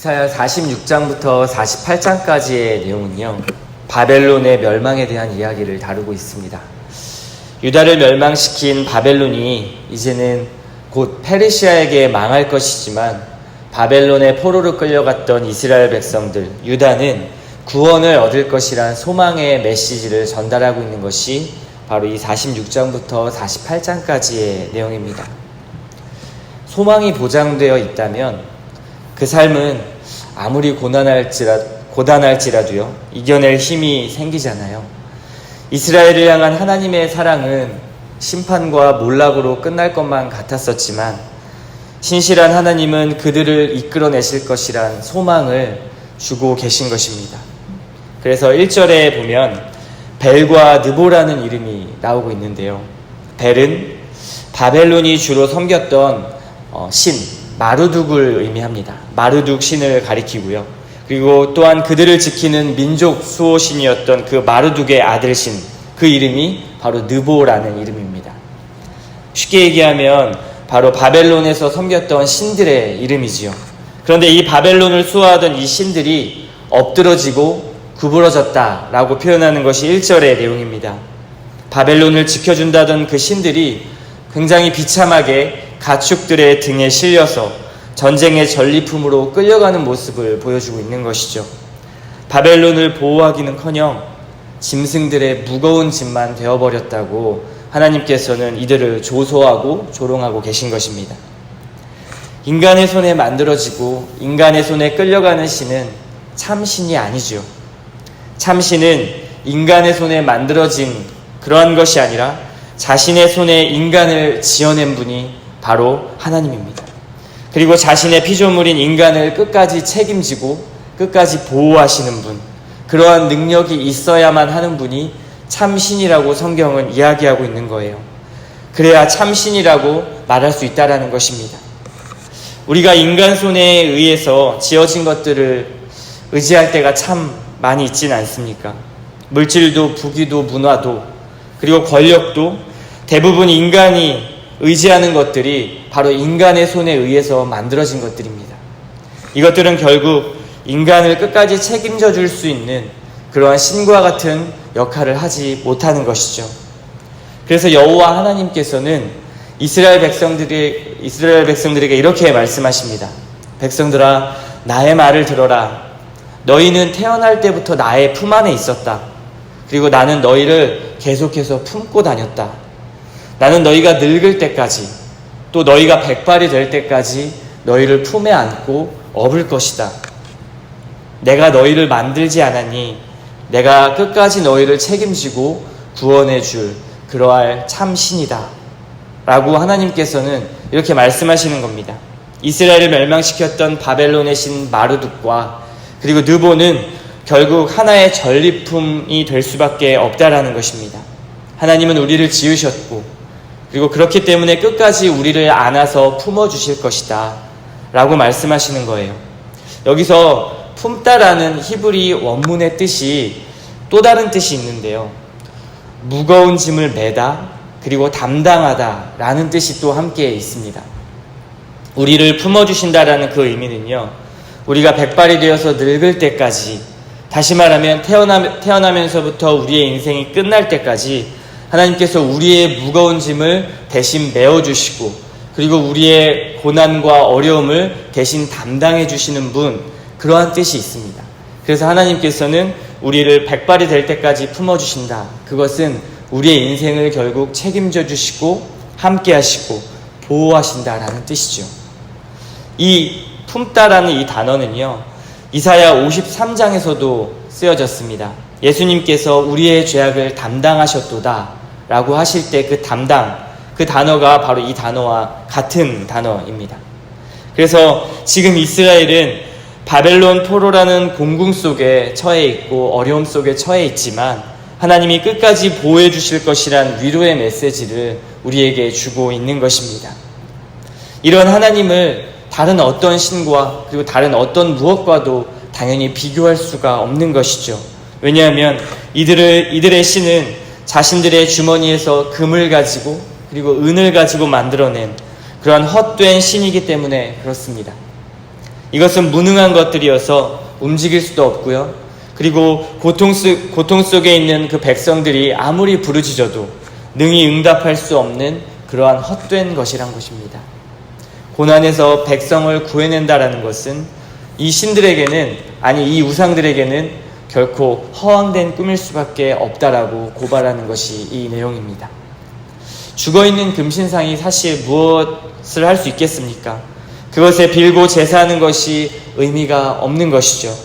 이사야 46장부터 48장까지의 내용은요, 바벨론의 멸망에 대한 이야기를 다루고 있습니다. 유다를 멸망시킨 바벨론이 이제는 곧 페르시아에게 망할 것이지만, 바벨론의 포로로 끌려갔던 이스라엘 백성들, 유다는 구원을 얻을 것이란 소망의 메시지를 전달하고 있는 것이 바로 이 46장부터 48장까지의 내용입니다. 소망이 보장되어 있다면 그 삶은 아무리 고단할지라도요, 이겨낼 힘이 생기잖아요. 이스라엘을 향한 하나님의 사랑은 심판과 몰락으로 끝날 것만 같았었지만, 신실한 하나님은 그들을 이끌어내실 것이란 소망을 주고 계신 것입니다. 그래서 1절에 보면 벨과 느보라는 이름이 나오고 있는데요, 벨은 바벨론이 주로 섬겼던 신 마르둑을 의미합니다. 마르둑 신을 가리키고요, 그리고 또한 그들을 지키는 민족 수호신이었던 그 마르둑의 아들신, 그 이름이 바로 느보라는 이름입니다. 쉽게 얘기하면 바로 바벨론에서 섬겼던 신들의 이름이지요. 그런데 이 바벨론을 수호하던 이 신들이 엎드러지고 구부러졌다라고 표현하는 것이 1절의 내용입니다. 바벨론을 지켜준다던 그 신들이 굉장히 비참하게 가축들의 등에 실려서 전쟁의 전리품으로 끌려가는 모습을 보여주고 있는 것이죠. 바벨론을 보호하기는커녕 짐승들의 무거운 짐만 되어버렸다고 하나님께서는 이들을 조소하고 조롱하고 계신 것입니다. 인간의 손에 만들어지고 인간의 손에 끌려가는 신은 참신이 아니죠. 참신은 인간의 손에 만들어진 그러한 것이 아니라 자신의 손에 인간을 지어낸 분이 바로 하나님입니다. 그리고 자신의 피조물인 인간을 끝까지 책임지고 끝까지 보호하시는 분, 그러한 능력이 있어야만 하는 분이 참신이라고 성경은 이야기하고 있는 거예요. 그래야 참신이라고 말할 수 있다라는 것입니다. 우리가 인간 손에 의해서 지어진 것들을 의지할 때가 참 많이 있지는 않습니까? 물질도 부귀도 문화도 그리고 권력도 대부분 인간이 의지하는 것들이 바로 인간의 손에 의해서 만들어진 것들입니다. 이것들은 결국 인간을 끝까지 책임져 줄 수 있는 그러한 신과 같은 역할을 하지 못하는 것이죠. 그래서 여호와 하나님께서는 이스라엘 백성들에게 이렇게 말씀하십니다. 백성들아, 나의 말을 들어라. 너희는 태어날 때부터 나의 품 안에 있었다. 그리고 나는 너희를 계속해서 품고 다녔다. 나는 너희가 늙을 때까지, 또 너희가 백발이 될 때까지 너희를 품에 안고 업을 것이다. 내가 너희를 만들지 않았니? 내가 끝까지 너희를 책임지고 구원해 줄 그러할 참신이다 라고 하나님께서는 이렇게 말씀하시는 겁니다. 이스라엘을 멸망시켰던 바벨론의 신 마르둑과 그리고 느보는 결국 하나의 전리품이 될 수밖에 없다라는 것입니다. 하나님은 우리를 지으셨고, 그리고 그렇기 때문에 끝까지 우리를 안아서 품어주실 것이다 라고 말씀하시는 거예요. 여기서 품다라는 히브리 원문의 뜻이 또 다른 뜻이 있는데요, 무거운 짐을 매다 그리고 담당하다 라는 뜻이 또 함께 있습니다. 우리를 품어주신다라는 그 의미는요, 우리가 백발이 되어서 늙을 때까지, 다시 말하면 태어나면서부터 우리의 인생이 끝날 때까지 하나님께서 우리의 무거운 짐을 대신 메어주시고, 그리고 우리의 고난과 어려움을 대신 담당해 주시는 분, 그러한 뜻이 있습니다. 그래서 하나님께서는 우리를 백발이 될 때까지 품어주신다. 그것은 우리의 인생을 결국 책임져 주시고 함께 하시고 보호하신다라는 뜻이죠. 이 품다라는 이 단어는요, 이사야 53장에서도 쓰여졌습니다. 예수님께서 우리의 죄악을 담당하셨도다 라고 하실 때 그 담당, 그 단어가 바로 이 단어와 같은 단어입니다. 그래서 지금 이스라엘은 바벨론 포로라는 공궁 속에 처해 있고 어려움 속에 처해 있지만, 하나님이 끝까지 보호해 주실 것이란 위로의 메시지를 우리에게 주고 있는 것입니다. 이런 하나님을 다른 어떤 신과 그리고 다른 어떤 무엇과도 당연히 비교할 수가 없는 것이죠. 왜냐하면 이들의 신은 자신들의 주머니에서 금을 가지고 그리고 은을 가지고 만들어낸 그러한 헛된 신이기 때문에 그렇습니다. 이것은 무능한 것들이어서 움직일 수도 없고요. 그리고 고통 속에 있는 그 백성들이 아무리 부르짖어도 능히 응답할 수 없는 그러한 헛된 것이란 것입니다. 고난에서 백성을 구해낸다라는 것은 이 신들에게는, 아니 이 우상들에게는 결코 허황된 꿈일 수밖에 없다라고 고발하는 것이 이 내용입니다. 죽어있는 금신상이 사실 무엇을 할 수 있겠습니까? 그것에 빌고 제사하는 것이 의미가 없는 것이죠.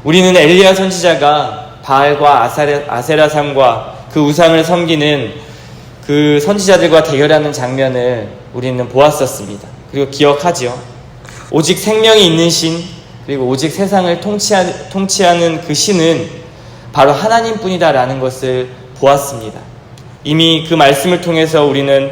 우리는 엘리야 선지자가 바알과 아세라상과 그 우상을 섬기는 그 선지자들과 대결하는 장면을 우리는 보았었습니다. 그리고 기억하죠. 오직 생명이 있는 신, 그리고 오직 세상을 통치하는 그 신은 바로 하나님뿐이다라는 것을 보았습니다. 이미 그 말씀을 통해서 우리는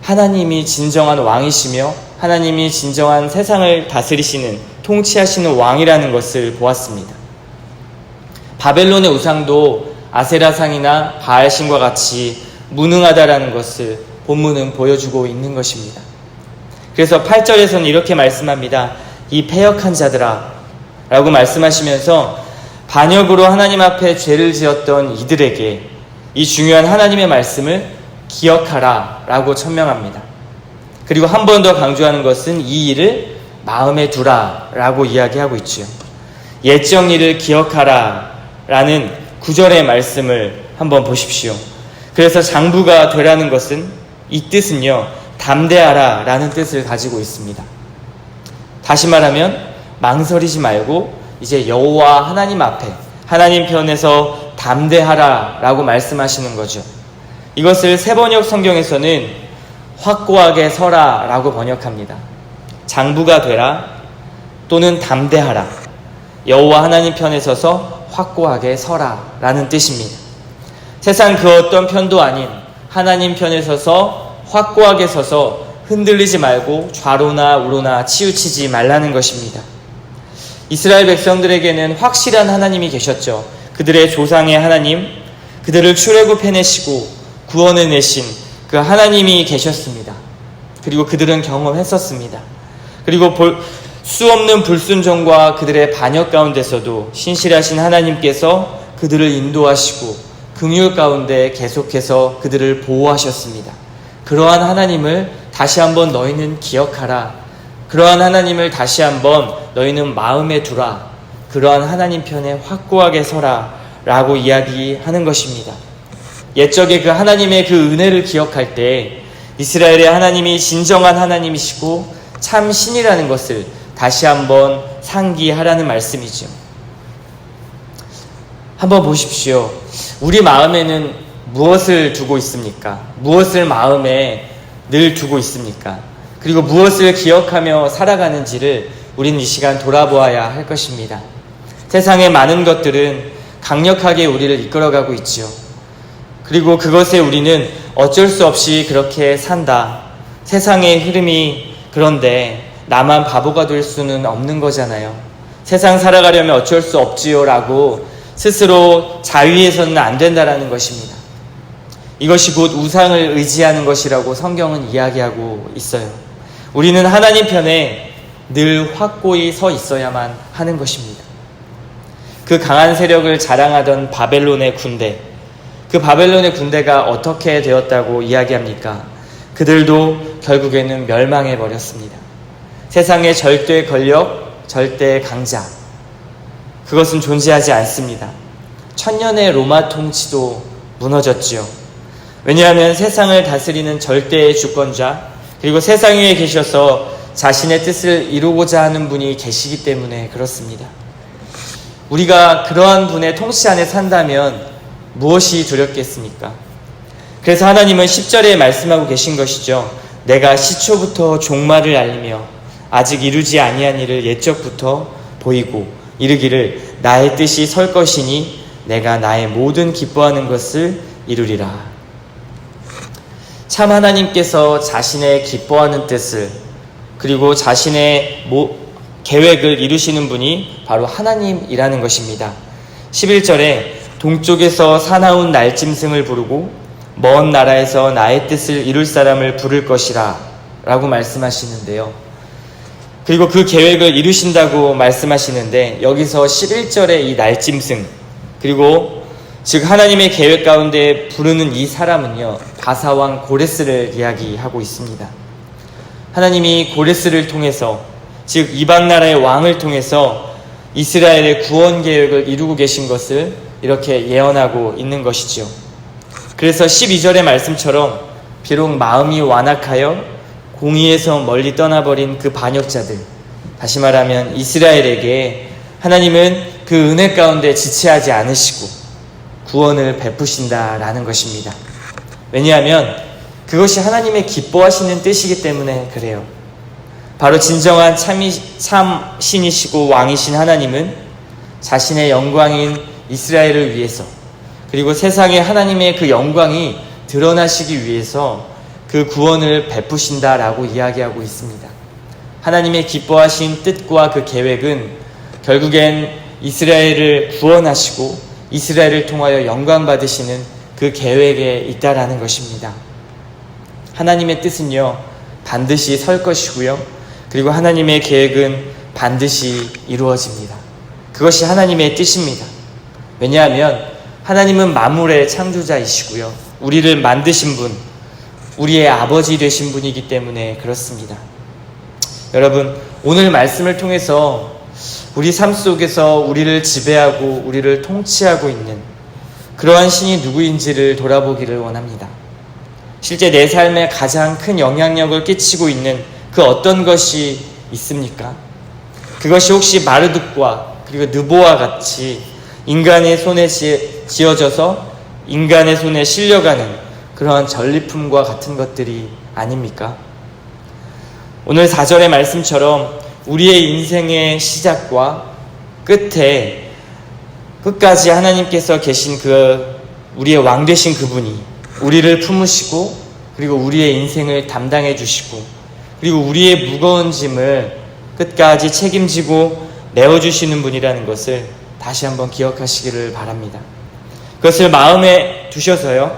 하나님이 진정한 왕이시며 하나님이 진정한 세상을 다스리시는, 통치하시는 왕이라는 것을 보았습니다. 바벨론의 우상도 아세라상이나 바알신과 같이 무능하다라는 것을 본문은 보여주고 있는 것입니다. 그래서 8절에서는 이렇게 말씀합니다. 이 패역한 자들아 라고 말씀하시면서 반역으로 하나님 앞에 죄를 지었던 이들에게 이 중요한 하나님의 말씀을 기억하라 라고 천명합니다. 그리고 한 번 더 강조하는 것은 이 일을 마음에 두라 라고 이야기하고 있죠. 옛적 일을 기억하라 라는 9절의 말씀을 한번 보십시오. 그래서 장부가 되라는 것은, 이 뜻은요, 담대하라 라는 뜻을 가지고 있습니다. 다시 말하면 망설이지 말고 이제 여호와 하나님 앞에, 하나님 편에서 담대하라 라고 말씀하시는 거죠. 이것을 새번역 성경에서는 확고하게 서라 라고 번역합니다. 장부가 되라 또는 담대하라, 여호와 하나님 편에 서서 확고하게 서라 라는 뜻입니다. 세상 그 어떤 편도 아닌 하나님 편에 서서 확고하게 서서 흔들리지 말고 좌로나 우로나 치우치지 말라는 것입니다. 이스라엘 백성들에게는 확실한 하나님이 계셨죠. 그들의 조상의 하나님, 그들을 출애굽해내시고 구원해내신 그 하나님이 계셨습니다. 그리고 그들은 경험했었습니다. 그리고 수 없는 불순종과 그들의 반역 가운데서도 신실하신 하나님께서 그들을 인도하시고 긍휼 가운데 계속해서 그들을 보호하셨습니다. 그러한 하나님을 다시 한번 너희는 기억하라. 그러한 하나님을 다시 한번 너희는 마음에 두라. 그러한 하나님 편에 확고하게 서라 라고 이야기하는 것입니다. 옛적에 그 하나님의 그 은혜를 기억할 때 이스라엘의 하나님이 진정한 하나님이시고 참 신이라는 것을 다시 한번 상기하라는 말씀이죠. 한번 보십시오. 우리 마음에는 무엇을 두고 있습니까? 무엇을 마음에 늘 두고 있습니까? 그리고 무엇을 기억하며 살아가는지를 우린 이 시간 돌아보아야 할 것입니다. 세상의 많은 것들은 강력하게 우리를 이끌어가고 있지요. 그리고 그것에 우리는 어쩔 수 없이 그렇게 산다. 세상의 흐름이 그런데 나만 바보가 될 수는 없는 거잖아요. 세상 살아가려면 어쩔 수 없지요 라고 스스로 자위해서는 안 된다라는 것입니다. 이것이 곧 우상을 의지하는 것이라고 성경은 이야기하고 있어요. 우리는 하나님 편에 늘 확고히 서 있어야만 하는 것입니다. 그 강한 세력을 자랑하던 바벨론의 군대, 그 바벨론의 군대가 어떻게 되었다고 이야기합니까? 그들도 결국에는 멸망해 버렸습니다. 세상의 절대 권력, 절대 강자, 그것은 존재하지 않습니다. 천년의 로마 통치도 무너졌지요. 왜냐하면 세상을 다스리는 절대의 주권자, 그리고 세상 위에 계셔서 자신의 뜻을 이루고자 하는 분이 계시기 때문에 그렇습니다. 우리가 그러한 분의 통치 안에 산다면 무엇이 두렵겠습니까? 그래서 하나님은 10절에 말씀하고 계신 것이죠. 내가 시초부터 종말을 알리며 아직 이루지 아니한 일을 옛적부터 보이고 이르기를 나의 뜻이 설 것이니 내가 나의 모든 기뻐하는 것을 이루리라. 참 하나님께서 자신의 기뻐하는 뜻을, 그리고 자신의 계획을 이루시는 분이 바로 하나님이라는 것입니다. 11절에 동쪽에서 사나운 날짐승을 부르고 먼 나라에서 나의 뜻을 이룰 사람을 부를 것이라 라고 말씀하시는데요. 그리고 그 계획을 이루신다고 말씀하시는데 여기서 11절의 이 날짐승 그리고 즉 하나님의 계획 가운데 부르는 이 사람은요 바사왕 고레스를 이야기하고 있습니다. 하나님이 고레스를 통해서 즉 이방 나라의 왕을 통해서 이스라엘의 구원 계획을 이루고 계신 것을 이렇게 예언하고 있는 것이지요. 그래서 12절의 말씀처럼 비록 마음이 완악하여 공의에서 멀리 떠나버린 그 반역자들, 다시 말하면 이스라엘에게 하나님은 그 은혜 가운데 지체하지 않으시고 구원을 베푸신다라는 것입니다. 왜냐하면 그것이 하나님의 기뻐하시는 뜻이기 때문에 그래요. 바로 진정한 참신이시고 왕이신 하나님은 자신의 영광인 이스라엘을 위해서 그리고 세상에 하나님의 그 영광이 드러나시기 위해서 그 구원을 베푸신다라고 이야기하고 있습니다. 하나님의 기뻐하신 뜻과 그 계획은 결국엔 이스라엘을 구원하시고 이스라엘을 통하여 영광 받으시는 그 계획에 있다라는 것입니다. 하나님의 뜻은요 반드시 설 것이고요. 그리고 하나님의 계획은 반드시 이루어집니다. 그것이 하나님의 뜻입니다. 왜냐하면 하나님은 만물의 창조자이시고요. 우리를 만드신 분, 우리의 아버지 되신 분이기 때문에 그렇습니다. 여러분, 오늘 말씀을 통해서 우리 삶 속에서 우리를 지배하고 우리를 통치하고 있는 그러한 신이 누구인지를 돌아보기를 원합니다. 실제 내 삶에 가장 큰 영향력을 끼치고 있는 그 어떤 것이 있습니까? 그것이 혹시 마르둑과 그리고 느보와 같이 인간의 손에 지어져서 인간의 손에 실려가는 그러한 전리품과 같은 것들이 아닙니까? 오늘 4절의 말씀처럼 우리의 인생의 시작과 끝까지 하나님께서 계신 그 우리의 왕 되신 그분이 우리를 품으시고 그리고 우리의 인생을 담당해 주시고 그리고 우리의 무거운 짐을 끝까지 책임지고 내어주시는 분이라는 것을 다시 한번 기억하시기를 바랍니다. 그것을 마음에 두셔서요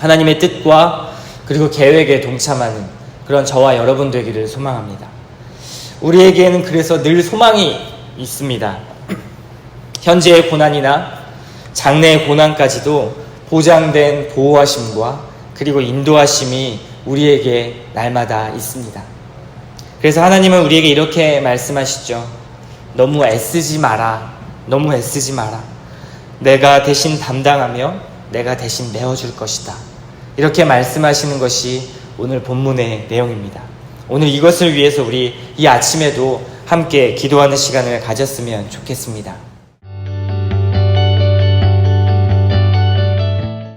하나님의 뜻과 그리고 계획에 동참하는 그런 저와 여러분 되기를 소망합니다. 우리에게는 그래서 늘 소망이 있습니다. 현재의 고난이나 장래의 고난까지도 보장된 보호하심과 그리고 인도하심이 우리에게 날마다 있습니다. 그래서 하나님은 우리에게 이렇게 말씀하시죠. 너무 애쓰지 마라. 너무 애쓰지 마라. 내가 대신 담당하며 내가 대신 메워줄 것이다. 이렇게 말씀하시는 것이 오늘 본문의 내용입니다. 오늘 이것을 위해서 우리 이 아침에도 함께 기도하는 시간을 가졌으면 좋겠습니다.